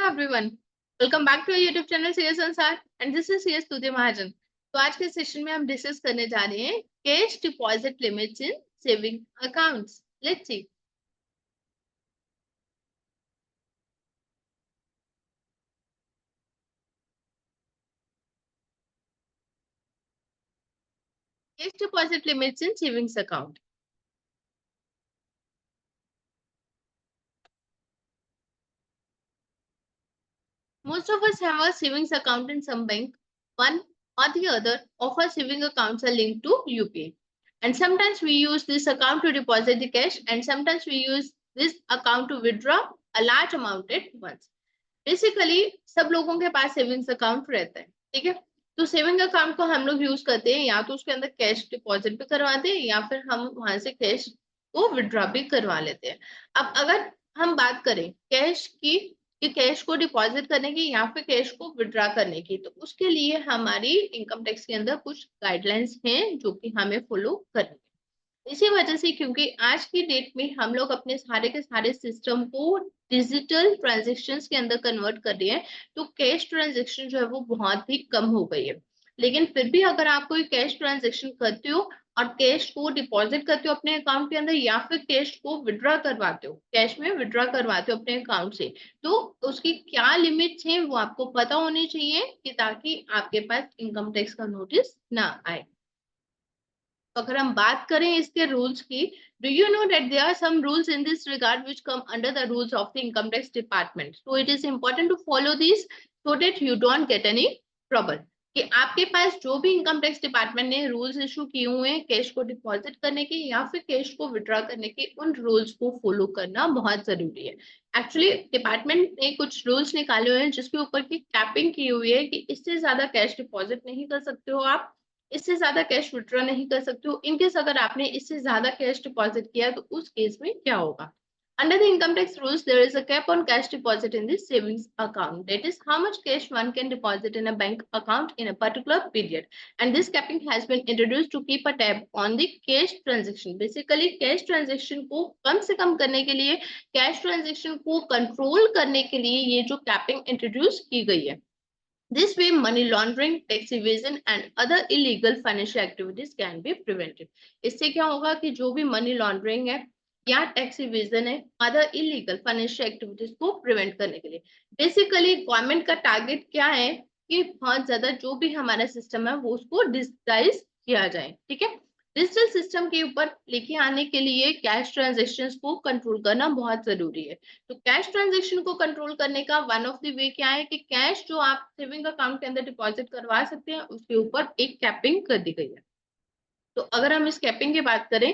everyone. Welcome back to our YouTube channel CS Ansar and this is CS Stuti Mahajan. तो आज के session में हम discuss करने जा रहे हैं cash deposit limits in saving accounts. Let's see. Cash deposit limits in savings account. Most of us have a savings account in some bank. One or the other of our saving accounts are linked to UPI. And sometimes we use this account to deposit the cash and sometimes we use this account to withdraw a large amount at once. Basically सब लोगों के पास savings account रहता है. ठीक है. तो saving account को हम लोग यूज करते हैं या तो उसके अंदर कैश डिपॉजिट भी करवाते हैं या फिर हम वहां से कैश को विड्रॉ भी करवा लेते हैं. अब अगर हम बात करें कैश की कि कैश को डिपॉजिट करने की या फिर कैश को विड्रॉ करने की, तो उसके लिए हमारी इनकम टैक्स के अंदर कुछ गाइडलाइंस हैं जो कि हमें फॉलो करनी है. इसी वजह से क्योंकि आज की डेट में हम लोग अपने सारे के सारे सिस्टम को डिजिटल ट्रांजेक्शन्स के अंदर कन्वर्ट कर रहे हैं, तो कैश ट्रांजेक्शन जो है वो बहुत ही कम हो गई है. लेकिन फिर भी अगर आप कोई कैश ट्रांजेक्शन करते हो और कैश को डिपॉजिट करते हो अपने अकाउंट के अंदर या फिर कैश को विड्रॉ करवाते हो, कैश में विड्रॉ करवाते हो अपने अकाउंट से, तो उसकी क्या लिमिट्स हैं वो आपको पता होनी चाहिए कि ताकि आपके पास इनकम टैक्स का नोटिस ना आए. अगर हम बात करें इसके रूल्स की, do you know that there are some rules in this regard which come under the rules of the income tax department, so it is important to follow these so that you don't get any trouble. कि आपके पास जो भी income tax department ने rules issue किए हुए हैं cash को deposit करने के या फिर कैश को विड्रॉ करने के, उन रूल्स को फॉलो करना बहुत जरूरी है. एक्चुअली डिपार्टमेंट ने कुछ रूल्स निकाले हुए हैं जिसके ऊपर की कैपिंग की हुई है कि इससे ज्यादा कैश डिपॉजिट नहीं कर सकते हो आप, इससे ज्यादा कैश विड्रॉ नहीं कर सकते हो. इनकेस अगर आपने इससे ज्यादा कैश डिपॉजिट किया तो उस केस में क्या होगा. Under the income tax rules, there is a cap on cash deposit in the savings account. That is how much cash one can deposit in a bank account in a particular period. And this capping has been introduced to keep a tab on the cash transaction. Basically, cash transaction को कम से कम करने के लिए, cash transaction को control करने के लिए ये जो capping introduce की गई है. This way, money laundering, tax evasion, and other illegal financial activities can be prevented. इससे क्या होगा कि जो भी मनी लॉन्ड्रिंग है या टैक्स इवेजन है, अदर इलीगल फाइनेंशियल एक्टिविटीज को प्रिवेंट करने के लिए, बेसिकली गवर्नमेंट का टारगेट क्या है कि बहुत ज्यादा जो भी हमारा सिस्टम है वो उसको डिजिटाइज किया जाए. ठीक है. डिजिटल सिस्टम के ऊपर लेके आने के लिए कैश ट्रांजेक्शन्स को कंट्रोल करना बहुत जरूरी है. तो कैश ट्रांजेक्शन को कंट्रोल करने का वन ऑफ द वे क्या है कि कैश जो आप सेविंग अकाउंट के अंदर डिपॉजिट करवा सकते हैं उसके ऊपर एक कैपिंग कर दी गई है. तो अगर हम इस कैपिंग की बात करें,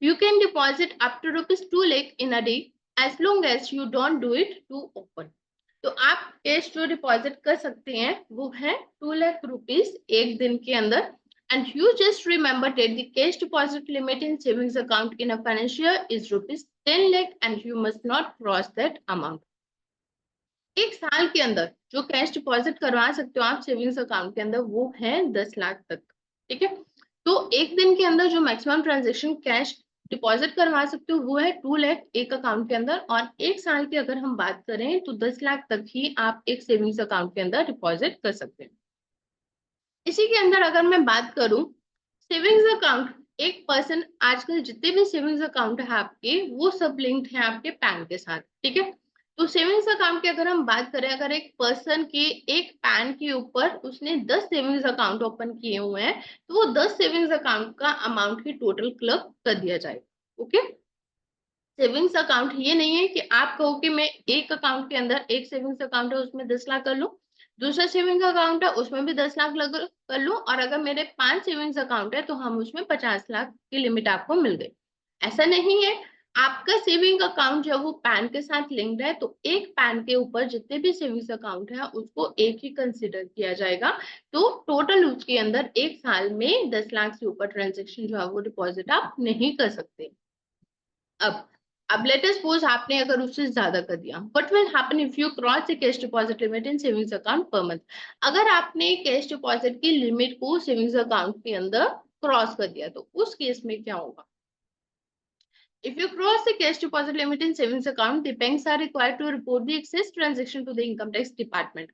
you can deposit up to ₹2 lakh in a day as long as you don't do it to open. तो आप कैश जो डिपॉजिट कर सकते हैं वो है ₹2 लाख एक दिन के अंदर. And you just remember that the cash deposit limit in savings account in a financial year is ₹10 lakh and you must not cross that amount. एक साल के अंदर जो कैश डिपॉजिट करवा सकते हो आप सेविंग्स अकाउंट के अंदर वो है 10 लाख तक. ठीक है. तो एक दिन के अंदर जो मैक्सिमम ट्रांजेक्शन कैश डिपॉजिट करवा सकते हो वो है 2 लाख एक अकाउंट के अंदर, और एक साल की अगर हम बात करें तो 10 लाख तक ही आप एक सेविंग्स अकाउंट के अंदर डिपॉजिट कर सकते हैं. इसी के अंदर अगर मैं बात करूं सेविंग्स अकाउंट, एक पर्सन आजकल जितने भी सेविंग्स अकाउंट है आपके वो सब लिंक्ड है आपके पैन के साथ. ठीक है. तो सेविंग्स अकाउंट की अगर हम बात करें, अगर एक पर्सन के एक पैन के ऊपर उसने 10 सेविंग्स अकाउंट ओपन किए हुए हैं तो वो 10 सेविंग्स अकाउंट का अमाउंट ही टोटल क्लब कर दिया जाए. ओके. सेविंग्स अकाउंट ये नहीं है कि आप कहो कि मैं एक अकाउंट के अंदर एक सेविंग्स अकाउंट है उसमें 10 लाख कर लूं, दूसरा सेविंग अकाउंट है उसमें भी 10 लाख कर लूं, और अगर मेरे 5 सेविंग्स अकाउंट है तो हम उसमें 50 लाख की लिमिट आपको मिल गई. ऐसा नहीं है. आपका सेविंग अकाउंट जो है वो पैन के साथ लिंक्ड है तो एक पैन के ऊपर जितने भी सेविंग्स अकाउंट है उसको एक ही कंसिडर किया जाएगा. तो टोटल उसके अंदर एक साल में 10 लाख से ऊपर ट्रांजेक्शन जो है वो डिपॉजिट आप नहीं कर सकते. अब लेट अस सपोज आपने अगर उससे ज्यादा कर दिया, what will happen if you cross the cash deposit limit in savings account per month. अगर आपने कैश डिपॉजिट की लिमिट को सेविंग्स अकाउंट के अंदर क्रॉस कर दिया तो उस केस में क्या होगा. If you cross the cash deposit limit in savings account, the banks are required to report the excess transaction to the income tax department.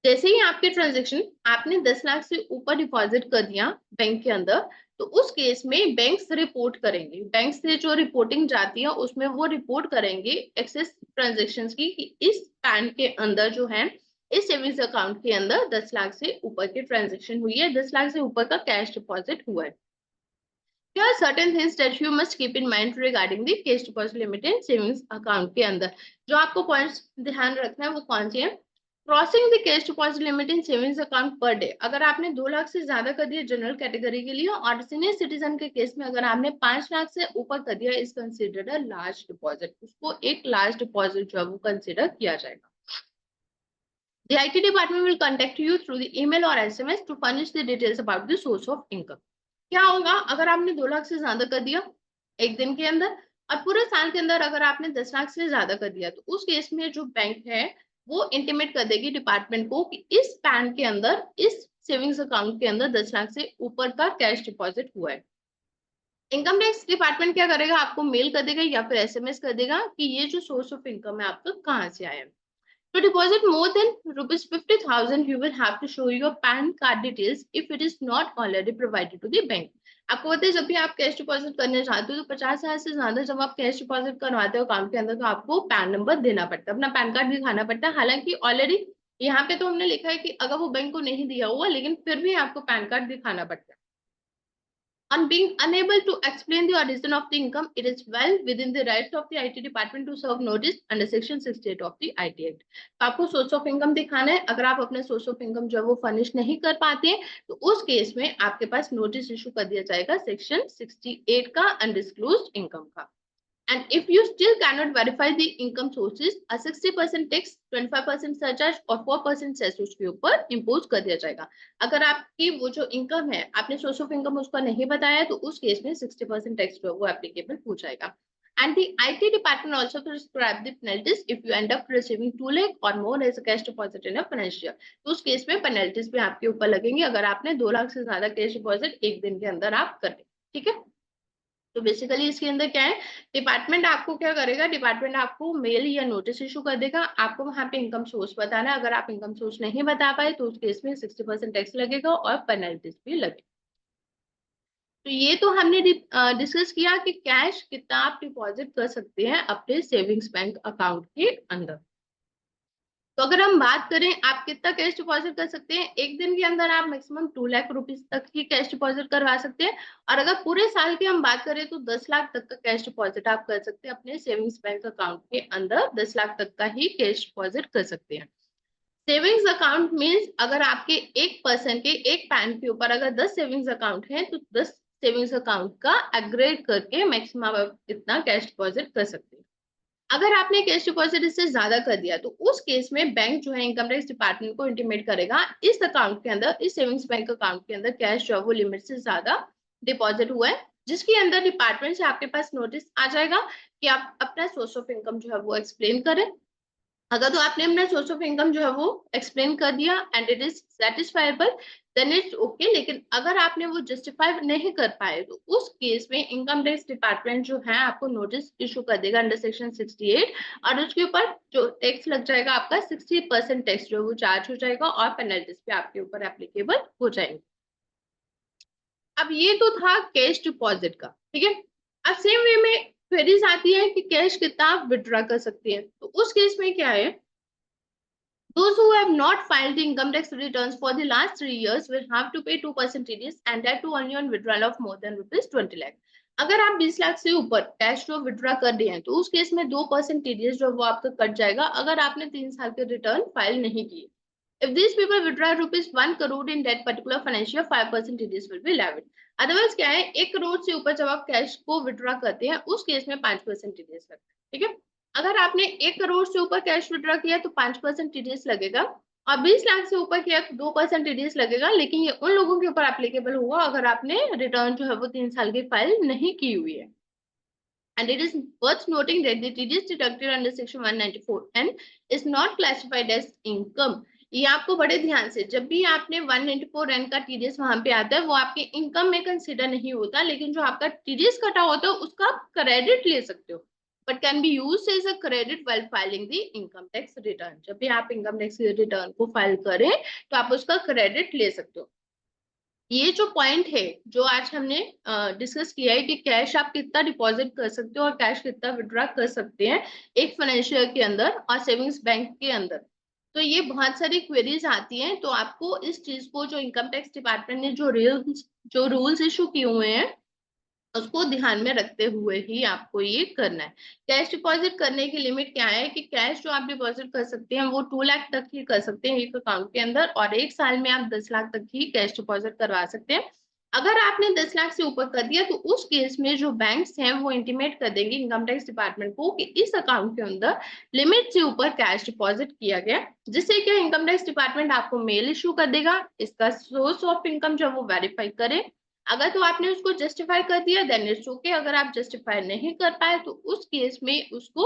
जैसे ही आपके ट्रांजेक्शन आपने 10 लाख से ऊपर डिपॉजिट कर दिया बैंक के अंदर, तो उस केस में बैंक्स रिपोर्ट करेंगे। बैंक से जो रिपोर्टिंग जाती है उसमें वो रिपोर्ट करेंगे एक्सेस ट्रांजेक्शन्स की, कि इस पैन के अंदर जो है, इस सेविंग्स अकाउंट के अंदर 10 लाख से ऊपर की ट्रांजेक्शन हुई है, 10 लाख से ऊपर का कैश डिपॉजिट हुआ है। There are certain things that you must keep in mind regarding the cash deposit limit in savings account के अंदर। जो आपको पॉइंट्स ध्यान रखना है वो कौन से हैं? Crossing the cash deposit limit in savings account per day. अगर आपने 2 लाख से ज्यादा कर दिया जनरल कैटेगरी के लिए, और सीनियर सिटीजन के केस में अगर आपने 5 लाख से ऊपर कर दिया, is considered a large deposit. उसको एक लार्ज डिपॉजिट जो है वो कंसिडर किया जाएगा। The IT department will contact you through the email or SMS to furnish the details about the source of income. क्या होगा अगर आपने 2 लाख से ज्यादा कर दिया एक दिन के अंदर, और पूरे साल के अंदर अगर आपने 10 लाख से ज्यादा कर दिया, तो उस केस में जो बैंक है वो इंटीमेट कर देगी डिपार्टमेंट को कि इस पैन के अंदर, इस सेविंग्स अकाउंट के अंदर 10 लाख से ऊपर का कैश डिपॉजिट हुआ है। इनकम टैक्स डिपार्टमेंट क्या करेगा, आपको मेल कर देगा या फिर SMS कर देगा कि ये जो सोर्स ऑफ इनकम है आपका कहाँ से आया है। To deposit more than rupees 50,000, you will have to show your PAN card details if it is not already provided to the bank. आपको पता है जब भी आप कैश डिपॉजिट करने जाते हो तो 50,000 से ज्यादा जब आप कैश डिपॉजिट करवाते हो अकाउंट के अंदर, तो आपको पैन नंबर देना पड़ता है, अपना पैन कार्ड दिखाना पड़ता है। हालांकि ऑलरेडी यहाँ पे तो हमने लिखा है कि अगर वो बैंक को नहीं दिया हुआ, लेकिन फिर भी आपको पैन कार्ड दिखाना पड़ता है। On being unable to explain the origin of the income, it is well within the rights of the IT department to serve notice under section 68 of the IT Act. तो आपको source of income दिखाना है। अगर आप अपने source of income जो है वो फर्निश नहीं कर पाते हैं, तो उस केस में आपके पास नोटिस इशू कर दिया जाएगा सेक्शन 68 का, अनडिस्क्लोज्ड इनकम का। And if you still cannot verify the income sources, a 60% tax, 25% surcharge और 4% सेस उसके ऊपर इम्पोज कर दिया जाएगा। अगर आपकी वो जो इनकम है, आपने सोर्स ऑफ इनकम उसका नहीं बताया, तो उस केस में 60% टैक्स जो है वो एप्लीकेबल हो जाएगा। And the IT department also prescribe the penalties if you end up receiving 2 lakh or more as a cash deposit in a financial year. तो उस केस में पेनल्टीज भी आपके ऊपर लगेंगे अगर आपने 2 लाख से ज्यादा कैश डिपॉजिट एक दिन के अंदर आप करें। ठीक है, तो बेसिकली इसके अंदर क्या है, डिपार्टमेंट आपको क्या करेगा, डिपार्टमेंट आपको मेल या नोटिस इशू कर देगा। आपको वहां पे इनकम सोर्स बताना है। अगर आप इनकम सोर्स नहीं बता पाए तो उस केस में 60% टैक्स लगेगा और पेनल्टीज भी लगेगी। तो ये तो हमने डिस्कस किया कि कैश कितना आप डिपॉजिट कर सकते हैं अपने सेविंग्स बैंक अकाउंट के अंदर। तो अगर हम बात करें आप कितना कैश डिपॉजिट कर सकते हैं, एक दिन के अंदर आप मैक्सिमम 2 लाख रुपीज तक की कैश डिपॉजिट करवा सकते हैं। और अगर पूरे साल की हम बात करें तो 10 लाख तक का कैश डिपॉजिट आप कर सकते हैं अपने सेविंग्स बैंक अकाउंट के अंदर। 10 लाख तक का ही कैश डिपॉजिट कर सकते हैं। सेविंग्स अकाउंट मीन्स अगर आपके एक पर्सन के एक पैन के ऊपर अगर 10 सेविंग्स अकाउंट है, तो 10 सेविंग्स अकाउंट का एग्रेगेट करके मैक्सिमम आप इतना कैश डिपॉजिट कर सकते हैं। अगर आपने कैश डिपॉजिट इससे ज्यादा कर दिया, तो उस केस में बैंक जो है इनकम टैक्स डिपार्टमेंट को इंटीमेट करेगा इस अकाउंट के अंदर, इस सेविंग्स बैंक अकाउंट के अंदर कैश जो है वो लिमिट से ज्यादा डिपॉजिट हुआ है, जिसके अंदर डिपार्टमेंट से आपके पास नोटिस आ जाएगा कि आप अपना सोर्स ऑफ इनकम जो है वो एक्सप्लेन करें। अगर तो आपने अपना सोर्स ऑफ इनकम जो है वो एक्सप्लेन कर दिया and it is satisfiable, then it's okay. लेकिन अगर आपने वो जस्टिफाई नहीं कर पाए, तो उस केस में इनकम टैक्स डिपार्टमेंट जो है आपको नोटिस इशू कर देगा अंडर सेक्शन 68, और उसके ऊपर जो टैक्स लग जाएगा आपका 60% टैक्स जो है वो चार्ज हो जाएगा और पेनल्टीज भी आपके ऊपर एप्लीकेबल हो जाएंगे। अब ये तो था कैश डिपॉजिट का, ठीक है। अब सेम वे में क्वेरीज आती है कि कैश कितना आप विड्रॉ कर सकते हैं। तो उस केस में क्या है, those who have not filed the income tax returns for the last 3 years will have to pay 2% TDS and that too only on withdrawal of more than rupees 20 lakh. अगर आप 20 लाख से ऊपर कैश जो withdraw कर रहे हैं, तो उस केस में 2% TDS जो वो आपका कट जाएगा अगर आपने 3 साल के रिटर्न फाइल नहीं किए। If these people withdraw rupees 1 crore in that particular financial year, 5% TDS will be levied. Otherwise क्या है, 1 करोड़ से ऊपर जब आप कैश को विड्रॉ करते हैं उस केस में 5% TDS लगता है। ठीक है, अगर आपने 1 करोड़ से ऊपर कैश विड्रॉ किया तो 5% TDS लगेगा, और 20 लाख से ऊपर किया तो 2% TDS लगेगा। लेकिन ये उन लोगों के ऊपर एप्लीकेबल होगा अगर आपने रिटर्न जो है वो 3 साल की फाइल नहीं की हुई है। And it is worth noting that the TDS deducted under section 194N is not classified as income. ये आपको बड़े ध्यान से, जब भी आपने 194N का टीडीएस वहां पे आता है वो आपके इनकम में कंसिडर नहीं होता, लेकिन जो आपका टीडीएस कटा होता है उसका आप क्रेडिट ले सकते हो, but can be used as a credit while filing the income tax return. जब भी आप इनकम टैक्स रिटर्न को फाइल करें तो आप उसका क्रेडिट ले सकते हो। ये जो पॉइंट है जो आज हमने डिस्कस किया है कि कैश आप कितना डिपॉजिट कर सकते हो और कैश कितना विड्रॉ कर सकते हैं एक फाइनेंशियल के अंदर और सेविंग्स बैंक के अंदर, तो ये बहुत सारी क्वेरीज आती हैं। तो आपको इस चीज को, जो इनकम टैक्स डिपार्टमेंट ने जो रूल्स इशू किए हुए हैं उसको ध्यान में रखते हुए ही आपको ये करना है। कैश डिपॉजिट करने की लिमिट क्या है कि कैश जो आप डिपॉजिट कर सकते हैं वो 2 लाख तक ही कर सकते हैं एक अकाउंट के अंदर, और एक साल में आप 10 लाख तक ही कैश डिपॉजिट करवा सकते हैं। अगर आपने 10 लाख से ऊपर कर दिया तो उस केस में जो बैंक्स हैं वो इंटीमेट कर देंगे इनकम टैक्स डिपार्टमेंट को कि इस अकाउंट के अंदर लिमिट से ऊपर कैश डिपॉजिट किया गया, जिससे क्या इनकम टैक्स डिपार्टमेंट आपको मेल इशू कर देगा, इसका सोर्स ऑफ इनकम जो वो वेरीफाई करे। अगर तो आपने उसको जस्टिफाई कर दिया देन इट्स ओके, अगर आप जस्टिफाई नहीं कर पाए तो उस केस में उसको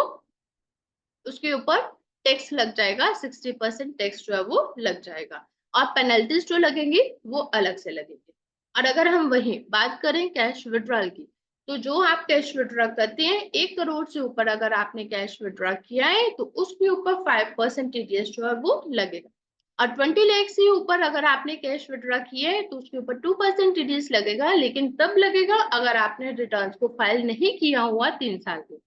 उसके ऊपर टैक्स लग जाएगा, 60% टैक्स जो है वो लग जाएगा, और पेनल्टीज जो लगेंगी वो अलग से लगेंगी। और अगर हम वही बात करें कैश विड्रॉल की, तो जो आप कैश विड्रॉ करते हैं 1 करोड़ से ऊपर अगर आपने कैश विड्रॉ किया है तो उसके ऊपर 5% टीडीएस जो है वो लगेगा, और 20 लाख से ऊपर अगर आपने कैश विड्रॉ किया है तो उसके ऊपर 2% टीडीएस लगेगा, लेकिन तब लगेगा अगर आपने रिटर्न को फाइल नहीं किया हुआ 3 साल में।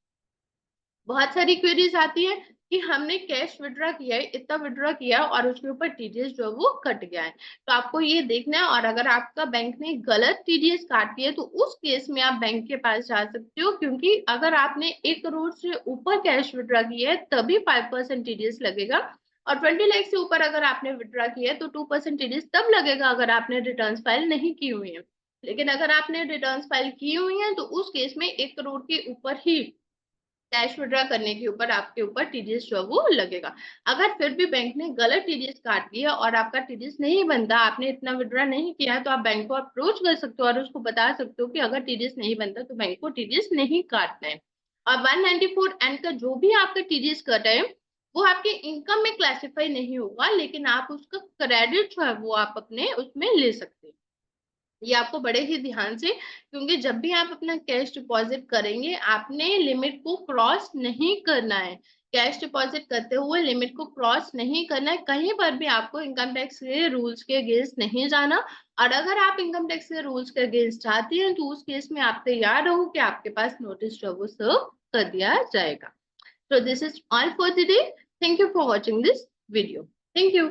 बहुत सारी क्वेरीज आती है कि हमने कैश विड्रॉ किया है, इतना विड्रॉ किया और उसके ऊपर टीडीएस जो है वो कट गया है, तो आपको ये देखना है। और अगर आपका बैंक ने गलत टीडीएस काट दिया है तो उस केस में आप बैंक के पास जा सकते हो, क्योंकि अगर आपने 1 करोड़ से ऊपर कैश विड्रॉ किया है तभी 5% टीडीएस लगेगा, और 20 लाख से ऊपर अगर आपने विड्रॉ किया है तो 2% टीडीएस तब लगेगा अगर आपने रिटर्न फाइल नहीं की हुई है। लेकिन अगर आपने रिटर्न फाइल की हुई है तो उस केस में 1 करोड़ के ऊपर ही कैश विड्रॉ करने के ऊपर आपके ऊपर टीडीएस जो है वो लगेगा। अगर फिर भी बैंक ने गलत टीडीएस काट दिया और आपका टीडीएस नहीं बनता, आपने इतना विड्रॉ नहीं किया है, तो आप बैंक को अप्रोच कर सकते हो और उसको बता सकते हो कि अगर टीडीएस नहीं बनता तो बैंक को टीडीएस नहीं काटना है। और 194N का जो भी आपका टीडीएस कट है वो आपके इनकम में क्लासिफाई नहीं होगा, लेकिन आप उसका क्रेडिट जो है वो आप अपने उसमें ले सकते हैं। ये आपको बड़े ही ध्यान से, क्योंकि जब भी आप अपना कैश डिपॉजिट करेंगे आपने लिमिट को क्रॉस नहीं करना है। कैश डिपॉजिट करते हुए लिमिट को क्रॉस नहीं करना है, कहीं पर भी आपको इनकम टैक्स के रूल्स के अगेंस्ट नहीं जाना। और अगर आप इनकम टैक्स के रूल्स के अगेंस्ट जाती हैं तो उस केस में आप तैयार रहो कि आपके पास नोटिस जो है वो सर्व कर दिया जाएगा। So this is all for today. Thank you for watching this video. Thank you.